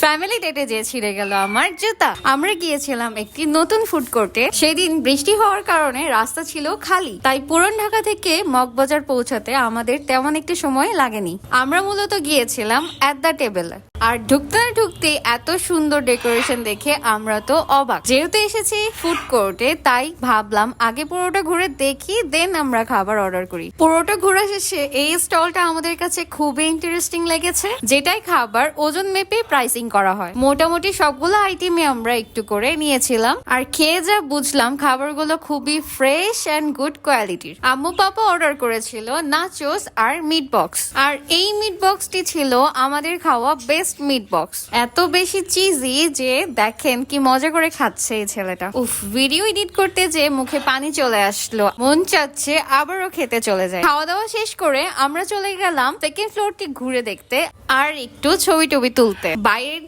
Family ডেটে যে ছিঁড়ে গেল আমার জুতা। আমরা গিয়েছিলাম একটি নতুন ফুড কোর্টে। সেদিন বৃষ্টি হওয়ার কারণে রাস্তা ছিল খালি, তাই পুরান ঢাকা থেকে মগবাজার পৌঁছাতে আমাদের তেমন একটি সময় লাগেনি। আমরা মূলত গিয়েছিলাম এট দ্য টেবলে। আর ঢুকতে না ঢুকতে এত সুন্দর ডেকোরেশন দেখে আমরা তো অবাক। যেহেতু এসেছি ফুড কোর্টে, তাই ভাবলাম আগে পুরোটা ঘুরে দেখি, দেন আমরা খাবার অর্ডার করি। পুরোটা ঘোরা শেষে এই স্টলটা আমাদের কাছে খুবই ইন্টারেস্টিং লেগেছে, যেটাই খাবার ওজন মেপে প্রাইসিং করা হয়। মোটামুটি সবগুলো আইটেমে আমরা একটু করে নিয়েছিলাম, আর খেয়ে যা বুঝলাম খাবারগুলো খুবই ফ্রেশ অ্যান্ড গুড কোয়ালিটির। আম্মু পাপা অর্ডার করেছিল নাচোস আর মিট বক্স, আর এই মিট বক্সটি ছিল আমাদের খাওয়া বেস্ট মিট বক্স। এত বেশি চিজি যে দেখেন কি মজা করে খাচ্ছে এই ছেলেটা। উফ, ভিডিও এডিট করতে যে মুখে পানি চলে আসলো, মন চাচ্ছে আবারও খেতে চলে যায়। খাওয়া দাওয়া শেষ করে আমরা চলে গেলাম সেকেন্ড ফ্লোরটি ঘুরে দেখতে আর একটু ছবি টবি তুলতে। বাইরের